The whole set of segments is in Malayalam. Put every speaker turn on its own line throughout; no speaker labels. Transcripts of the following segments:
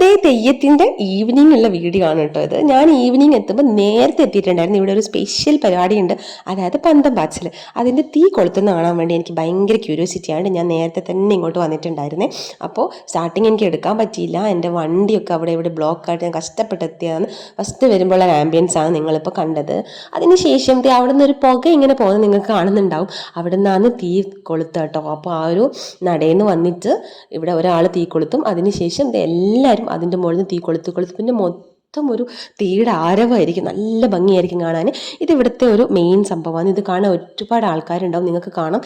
നമ്മുടെ തെയ്യത്തിൻ്റെ ഈവനിങ് ഉള്ള വീഡിയോ ആണ് കേട്ടോ ഇത്. ഞാൻ ഈവനിങ് എത്തുമ്പോൾ നേരത്തെ എത്തിയിട്ടുണ്ടായിരുന്നു. ഇവിടെ ഒരു സ്പെഷ്യൽ പരിപാടി ഉണ്ട്, അതായത് പന്തം പാച്ചിൽ. അതിൻ്റെ തീ കൊളുത്തുന്ന കാണാൻ വേണ്ടി എനിക്ക് ഭയങ്കര ക്യൂരിയോസിറ്റി ആണ്. ഞാൻ നേരത്തെ തന്നെ ഇങ്ങോട്ട് വന്നിട്ടുണ്ടായിരുന്നേ. അപ്പോൾ സ്റ്റാർട്ടിങ് എനിക്ക് എടുക്കാൻ പറ്റിയില്ല. എൻ്റെ വണ്ടിയൊക്കെ അവിടെ ഇവിടെ ബ്ലോക്ക് ആയിട്ട് ഞാൻ കഷ്ടപ്പെട്ട് എത്തിയതാണ്. ഫസ്റ്റ് വരുമ്പോഴുള്ള ആംബിയൻസ് ആണ് നിങ്ങളിപ്പോൾ കണ്ടത്. അതിനുശേഷം അവിടെ നിന്ന് ഒരു പുക ഇങ്ങനെ പോകുന്നത് നിങ്ങൾക്ക് കാണുന്നുണ്ടാവും. അവിടെ നിന്നാണ് തീ കൊളുത്തുക കേട്ടോ. അപ്പോൾ ആ ഒരു നടയിൽ നിന്ന് വന്നിട്ട് ഇവിടെ ഒരാൾ തീ കൊളുത്തും. അതിനുശേഷം എല്ലാവരും അതിൻ്റെ മുകളിൽ നിന്ന് തീ കൊളുത്തി പിന്നെ ഒരു തീയുടെ ആരവമായിരിക്കും. നല്ല ഭംഗിയായിരിക്കും കാണാൻ. ഇത് ഇവിടുത്തെ ഒരു മെയിൻ സംഭവമാണ്. ഇത് കാണാൻ ഒരുപാട് ആൾക്കാരുണ്ടാവും. നിങ്ങൾക്ക് കാണാം,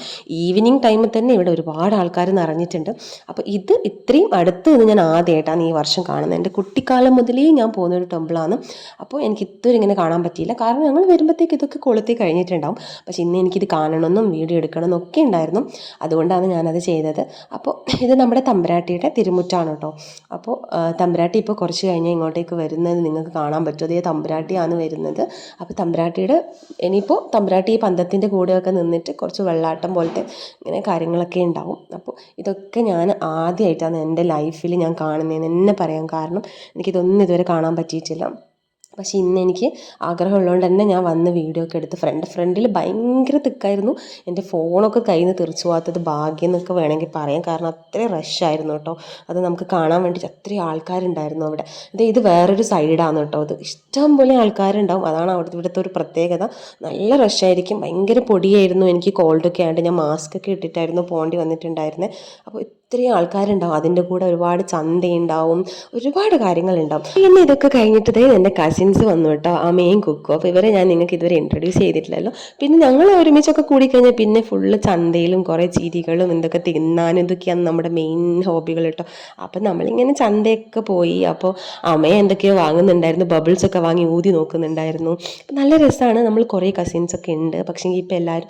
ഈവനിങ് ടൈമിൽ തന്നെ ഇവിടെ ഒരുപാട് ആൾക്കാർ നിറഞ്ഞിട്ടുണ്ട്. അപ്പോൾ ഇത് ഇത്രയും അടുത്ത് നിന്ന് ഞാൻ ആദ്യമായിട്ടാണ് ഈ വർഷം കാണുന്നത്. എൻ്റെ കുട്ടിക്കാലം മുതലേ ഞാൻ പോകുന്നൊരു ടെമ്പിളാണ്. അപ്പോൾ എനിക്ക് ഇത്രയും ഇങ്ങനെ കാണാൻ പറ്റിയില്ല, കാരണം ഞങ്ങൾ വരുമ്പോഴത്തേക്ക് ഇതൊക്കെ കൊളുത്തി കഴിഞ്ഞിട്ടുണ്ടാവും. പക്ഷെ ഇന്ന് എനിക്കിത് കാണണമെന്നും വീഡിയോ എടുക്കണമെന്നും ഒക്കെ ഉണ്ടായിരുന്നു. അതുകൊണ്ടാണ് ഞാനത് ചെയ്തത്. അപ്പോൾ ഇത് നമ്മുടെ തമ്പുരാട്ടിയുടെ തിരുമുറ്റാണ് കേട്ടോ. അപ്പോൾ തമ്പുരാട്ടി ഇപ്പോൾ കുറച്ച് കഴിഞ്ഞ് ഇങ്ങോട്ടേക്ക് വരുന്നത് നിങ്ങൾക്ക് കാണാൻ പറ്റും. അതേ തമ്പുരാട്ടിയാണ് വരുന്നത്. അപ്പോൾ തമ്പുരാട്ടിയുടെ ഇനിയിപ്പോൾ തമ്പുരാട്ടി ഈ പന്തത്തിൻ്റെ കൂടെയൊക്കെ നിന്നിട്ട് കുറച്ച് വെള്ളാട്ടം പോലത്തെ ഇങ്ങനെ കാര്യങ്ങളൊക്കെ ഉണ്ടാവും. അപ്പോൾ ഇതൊക്കെ ഞാൻ ആദ്യമായിട്ടാണ് എൻ്റെ ലൈഫിൽ ഞാൻ കാണുന്നതെന്ന് തന്നെ പറയാം. കാരണം എനിക്കിതൊന്നും ഇതുവരെ കാണാൻ പറ്റിയിട്ടില്ല. പക്ഷേ ഇന്ന് എനിക്ക് ആഗ്രഹമുള്ളതുകൊണ്ട് തന്നെ ഞാൻ വന്ന് വീഡിയോ ഒക്കെ എടുത്ത് ഫ്രണ്ടിൽ ഭയങ്കര തിക്കായിരുന്നു. എൻ്റെ ഫോണൊക്കെ കയ്യിൽ നിന്ന് തെറിച്ചു പോകാത്തത് ഭാഗ്യം എന്നൊക്കെ വേണമെങ്കിൽ പറയാം. കാരണം അത്രയും റഷായിരുന്നു കേട്ടോ. അത് നമുക്ക് കാണാൻ വേണ്ടിയിട്ട് അത്രയും ആൾക്കാരുണ്ടായിരുന്നു അവിടെ. ഇത് വേറൊരു സൈഡാണ് കേട്ടോ. അത് ഇഷ്ടം പോലെ ആൾക്കാരുണ്ടാവും. അതാണ് ഇവിടുത്തെ ഒരു പ്രത്യേകത. നല്ല റഷായിരിക്കും. ഭയങ്കര പൊടിയായിരുന്നു. എനിക്ക് കോൾഡൊക്കെ ആയിട്ട് ഞാൻ മാസ്ക് ഒക്കെ ഇട്ടിട്ടായിരുന്നു പോകേണ്ടി വന്നിട്ടുണ്ടായിരുന്നത്. അപ്പോൾ ഇത്രയും ആൾക്കാരുണ്ടാവും. അതിൻ്റെ കൂടെ ഒരുപാട് ചന്തയുണ്ടാവും, ഒരുപാട് കാര്യങ്ങളുണ്ടാവും. പിന്നെ ഇതൊക്കെ കഴിഞ്ഞിട്ടതേ എൻ്റെ കസിൻസ് വന്നു കേട്ടോ, അമ്മയും കുക്കും. അപ്പോൾ ഇവരെ ഞാൻ നിങ്ങൾക്ക് ഇതുവരെ ഇൻട്രൊഡ്യൂസ് ചെയ്തിട്ടില്ലല്ലോ. പിന്നെ ഞങ്ങൾ ഒരുമിച്ചൊക്കെ കൂടിക്കഴിഞ്ഞാൽ പിന്നെ ഫുള്ള് ചന്തയിലും കുറേ ചിരികളും എന്തൊക്കെ തിന്നാനും ഇതൊക്കെയാണ് നമ്മുടെ മെയിൻ ഹോബികൾ കേട്ടോ. അപ്പം നമ്മളിങ്ങനെ ചന്തയൊക്കെ പോയി. അപ്പോൾ അമ്മയെ എന്തൊക്കെയോ വാങ്ങുന്നുണ്ടായിരുന്നു, ബബിൾസൊക്കെ വാങ്ങി ഊതി നോക്കുന്നുണ്ടായിരുന്നു. നല്ല രസമാണ്. നമ്മൾ കുറേ കസിൻസൊക്കെ ഉണ്ട്. പക്ഷേ ഇപ്പോൾ എല്ലാവരും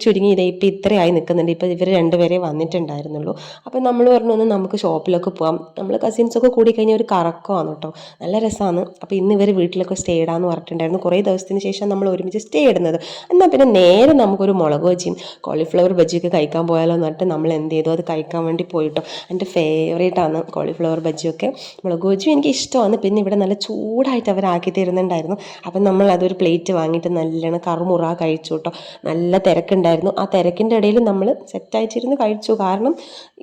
ചുരുങ്ങി ഇതേ ഇപ്പോൾ ഇത്രയായി നിൽക്കുന്നുണ്ട്. ഇപ്പോൾ ഇവർ രണ്ടുപേരെ വന്നിട്ടുണ്ടായിരുന്നുള്ളൂ. അപ്പം നമ്മൾ പറഞ്ഞു ഒന്ന് നമുക്ക് ഷോപ്പിലൊക്കെ പോകാം. നമ്മൾ കസിൻസൊക്കെ കൂടി കഴിഞ്ഞാൽ ഒരു കറക്കമാണ് കേട്ടോ. നല്ല രസമാണ്. അപ്പോൾ ഇന്ന് ഇവർ വീട്ടിലൊക്കെ സ്റ്റേ ഇടാമെന്ന് പറഞ്ഞിട്ടുണ്ടായിരുന്നു. കുറേ ദിവസത്തിന് ശേഷം നമ്മൾ ഒരുമിച്ച് സ്റ്റേ ഇടുന്നത്. എന്നാൽ പിന്നെ നേരെ നമുക്കൊരു മുളക് ബജിയും കോളിഫ്ലവർ ബജിയൊക്കെ കഴിക്കാൻ പോയാലോ എന്ന് പറഞ്ഞിട്ട് നമ്മൾ എന്ത് ചെയ്തു, അത് കഴിക്കാൻ വേണ്ടി പോയിട്ടോ. എൻ്റെ ഫേവറേറ്റാണ് കോളിഫ്ലവർ ബജിയൊക്കെ. മുളക് ബജിയും എനിക്ക് ഇഷ്ടമാണ്. പിന്നെ ഇവിടെ നല്ല ചൂടായിട്ട് അവരാക്കി തരുന്നുണ്ടായിരുന്നു. അപ്പം നമ്മൾ അതൊരു പ്ലേറ്റ് വാങ്ങിയിട്ട് നല്ലോണം കറുമുറ കഴിച്ചു കേട്ടോ. നല്ല തിരക്കുണ്ടായിരുന്നു. ആ തിരക്കിൻ്റെ ഇടയിൽ നമ്മൾ സെറ്റായിട്ടിരുന്ന് കഴിച്ചു. കാരണം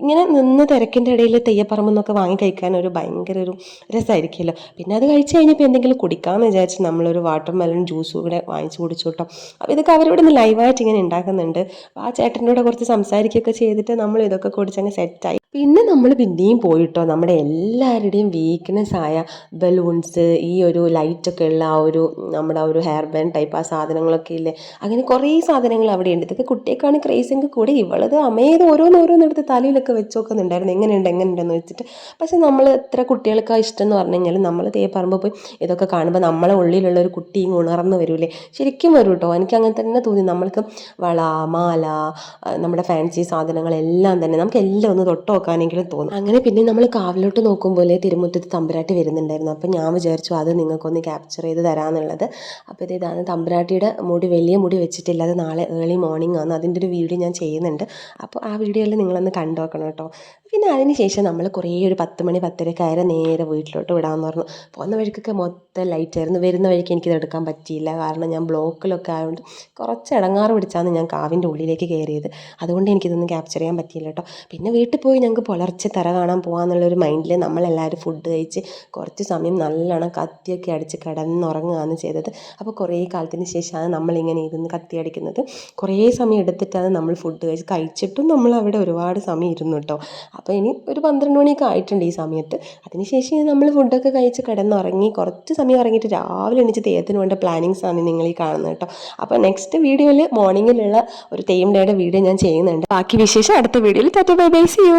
ഇങ്ങനെ നിന്ന് തിരക്കിൻ്റെ ഇടയിൽ തെയ്യപ്പറമ്പെന്നൊക്കെ വാങ്ങി കഴിക്കാൻ ഒരു ഭയങ്കര ഒരു രസമായിരിക്കുമല്ലോ. പിന്നെ അത് കഴിച്ച് കഴിഞ്ഞപ്പോൾ എന്തെങ്കിലും കുടിക്കാമെന്ന് വിചാരിച്ച് നമ്മളൊരു വാട്ടർ മെലൺ ജ്യൂസും കൂടെ വാങ്ങിച്ചു കുടിച്ചു കേട്ടോ. അപ്പോൾ ഇതൊക്കെ അവരിവിടെ നിന്ന് ലൈവായിട്ട് ഇങ്ങനെ ഉണ്ടാക്കുന്നുണ്ട്. ആ ചേട്ടൻ്റെ കൂടെ കുറച്ച് സംസാരിക്കുകയൊക്കെ ചെയ്തിട്ട് നമ്മൾ ഇതൊക്കെ കുടിച്ചങ്ങ് സെറ്റായി. പിന്നെ നമ്മൾ പിന്നെയും പോയിട്ടോ. നമ്മുടെ എല്ലാവരുടെയും വീക്ക്നെസ് ആയ ബലൂൺസ്, ഈ ഒരു ലൈറ്റൊക്കെ ഉള്ള ആ ഒരു നമ്മുടെ ആ ഒരു ഹെയർ ബാൻഡ് ടൈപ്പ് ആ സാധനങ്ങളൊക്കെ ഇല്ലേ, അങ്ങനെ കുറേ സാധനങ്ങൾ അവിടെ ഉണ്ട്. ഇതൊക്കെ കുട്ടിയൊക്കെയാണ് ക്രേസെങ്കിൽ കൂടെ ഇവളത് അമേത് ഓരോന്നോരോന്നെടുത്ത് തലയിലൊക്കെ വെച്ച് നോക്കുന്നുണ്ടായിരുന്നു, എങ്ങനെയുണ്ടെന്ന് വെച്ചിട്ട്. പക്ഷെ നമ്മൾ എത്ര കുട്ടികൾക്ക് ഇഷ്ടം എന്ന് പറഞ്ഞു കഴിഞ്ഞാൽ നമ്മൾ തേപ്പറമ്പ് പോയി ഇതൊക്കെ കാണുമ്പോൾ നമ്മളെ ഉള്ളിലുള്ള ഒരു കുട്ടിയും ഉണർന്ന് വരൂലേ, ശരിക്കും വരും കേട്ടോ. എനിക്ക് അങ്ങനെ തന്നെ തോന്നി. നമ്മൾക്ക് വള, മാല, നമ്മുടെ ഫാൻസി സാധനങ്ങളെല്ലാം തന്നെ നമുക്ക് എല്ലാം ഒന്ന് തൊട്ട് നോക്കാനെങ്കിലും തോന്നും. അങ്ങനെ പിന്നെ നമ്മൾ കാവിലോട്ട് നോക്കുമ്പോൾ തിരുമുറ്റത്ത് തമ്പുരാട്ടി വരുന്നുണ്ടായിരുന്നു. അപ്പം ഞാൻ വിചാരിച്ചു അത് നിങ്ങൾക്കൊന്ന് ക്യാപ്ചർ ചെയ്ത് തരാമെന്നുള്ളത്. അപ്പോൾ ഇതാണ് തമ്പുരാട്ടിയുടെ മുടി, വലിയ മുടി വെച്ചിട്ടില്ല. അത് നാളെ ഏർലി മോർണിംഗ് ആണ്. അതിൻ്റെ ഒരു വീഡിയോ ഞാൻ ചെയ്യുന്നുണ്ട്. അപ്പോൾ ആ വീഡിയോയിൽ നിങ്ങളൊന്ന് കണ്ടു നോക്കണം കേട്ടോ. പിന്നെ അതിന് ശേഷം നമ്മൾ കുറേ ഒരു 10 മണി 10:30 നേരെ വീട്ടിലോട്ട് വിടാമെന്ന് പറഞ്ഞു. പോകുന്ന വഴിക്കൊക്കെ മൊത്തം ലൈറ്റായിരുന്നു. വരുന്ന വഴിക്ക് എനിക്കിത് എടുക്കാൻ പറ്റിയില്ല, കാരണം ഞാൻ ബ്ലോക്കിലൊക്കെ ആയതുകൊണ്ട് കുറച്ച് ഇടങ്ങാറ് പിടിച്ചാണ് ഞാൻ കാവിൻ്റെ ഉള്ളിലേക്ക് കയറിയത്. അതുകൊണ്ട് എനിക്കിതൊന്നും ക്യാപ്ചർ ചെയ്യാൻ പറ്റിയില്ല കേട്ടോ. പിന്നെ വീട്ടിൽ പോയി ഞങ്ങൾക്ക് പുലർച്ചെ തറ കാണാൻ പോകാമെന്നുള്ളൊരു മൈൻഡിൽ നമ്മളെല്ലാവരും ഫുഡ് കഴിച്ച് കുറച്ച് സമയം നല്ലോണം കത്തിയൊക്കെ അടിച്ച് കിടന്നുറങ്ങുകയാണ് ചെയ്തത്. അപ്പോൾ കുറേ കാലത്തിന് ശേഷമാണ് നമ്മളിങ്ങനെ ഇരുന്ന് കത്തി അടിക്കുന്നത്. കുറേ സമയം എടുത്തിട്ടാണ് നമ്മൾ ഫുഡ് കഴിച്ചിട്ടും നമ്മൾ അവിടെ ഒരുപാട് സമയം ഇരുന്നു കേട്ടോ. അപ്പോൾ ഇനി ഒരു 12 മണിയൊക്കെ ആയിട്ടുണ്ട് ഈ സമയത്ത്. അതിനുശേഷം നമ്മൾ ഫുഡൊക്കെ കഴിച്ച് കിടന്നുറങ്ങി കുറച്ച് സമയം ഇറങ്ങിയിട്ട് രാവിലെ എണീച്ച് തെയ്യത്തിന് വേണ്ട പ്ലാനിങ്സാണ് നിങ്ങൾ ഈ കാണുന്നത് കേട്ടോ. അപ്പോൾ നെക്സ്റ്റ് വീഡിയോയിൽ മോർണിംഗിലുള്ള ഒരു തെയ്യം ഡേയുടെ വീഡിയോ ഞാൻ ചെയ്യുന്നുണ്ട്. ബാക്കി വിശേഷം അടുത്ത വീഡിയോയിൽ. Tata bye bye, see U.